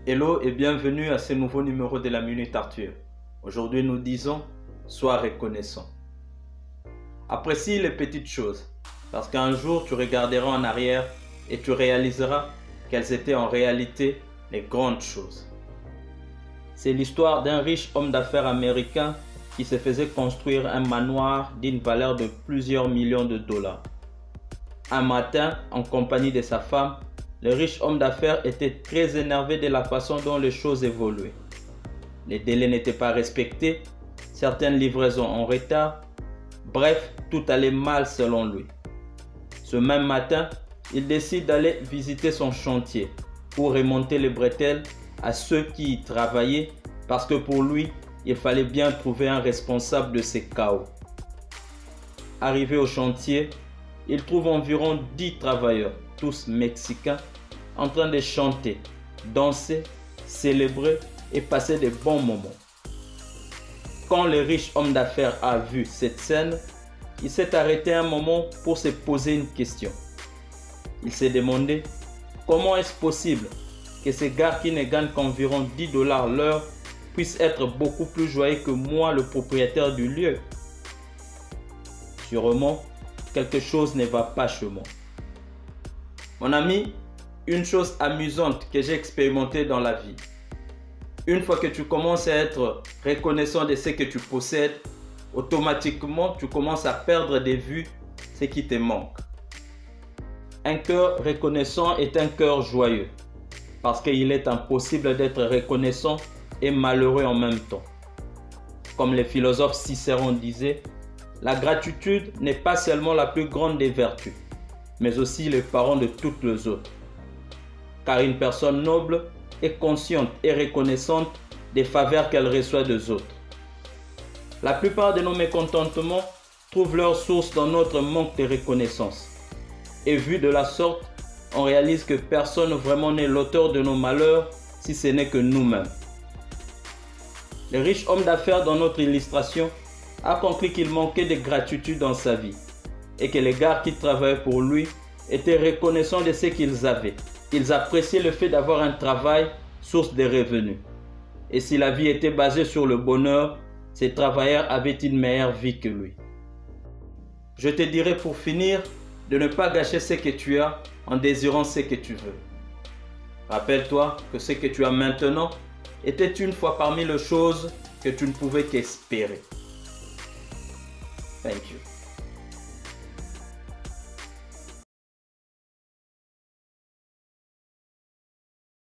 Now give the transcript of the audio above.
Hello et bienvenue à ce nouveau numéro de la Minute Arthur. Aujourd'hui nous disons, sois reconnaissant. Apprécie les petites choses, parce qu'un jour tu regarderas en arrière et tu réaliseras qu'elles étaient en réalité les grandes choses. C'est l'histoire d'un riche homme d'affaires américain qui se faisait construire un manoir d'une valeur de plusieurs millions de dollars. Un matin, en compagnie de sa femme, le riche homme d'affaires était très énervé de la façon dont les choses évoluaient. Les délais n'étaient pas respectés, certaines livraisons en retard, bref, tout allait mal selon lui. Ce même matin, il décide d'aller visiter son chantier pour remonter les bretelles à ceux qui y travaillaient parce que pour lui, il fallait bien trouver un responsable de ces chaos. Arrivé au chantier, il trouve environ 10 travailleurs, tous mexicains, en train de chanter, danser, célébrer et passer de bons moments. Quand le riche homme d'affaires a vu cette scène, il s'est arrêté un moment pour se poser une question. Il s'est demandé comment est-ce possible que ces gars qui ne gagnent qu'environ 10 $ l'heure puissent être beaucoup plus joyeux que moi, le propriétaire du lieu. Sûrement, quelque chose ne va pas chez moi. Mon ami, une chose amusante que j'ai expérimentée dans la vie. Une fois que tu commences à être reconnaissant de ce que tu possèdes, automatiquement tu commences à perdre de vue ce qui te manque. Un cœur reconnaissant est un cœur joyeux, parce qu'il est impossible d'être reconnaissant et malheureux en même temps. Comme le philosophe Cicéron disait, la gratitude n'est pas seulement la plus grande des vertus, mais aussi le parent de toutes les autres. Car une personne noble est consciente et reconnaissante des faveurs qu'elle reçoit des autres. La plupart de nos mécontentements trouvent leur source dans notre manque de reconnaissance. Et vu de la sorte, on réalise que personne vraiment n'est l'auteur de nos malheurs si ce n'est que nous-mêmes. Le riche homme d'affaires dans notre illustration a conclu qu'il manquait de gratitude dans sa vie et que les gars qui travaillaient pour lui étaient reconnaissants de ce qu'ils avaient. Ils appréciaient le fait d'avoir un travail, source de revenus. Et si la vie était basée sur le bonheur, ces travailleurs avaient une meilleure vie que lui. Je te dirais pour finir de ne pas gâcher ce que tu as en désirant ce que tu veux. Rappelle-toi que ce que tu as maintenant était une fois parmi les choses que tu ne pouvais qu'espérer. Thank you.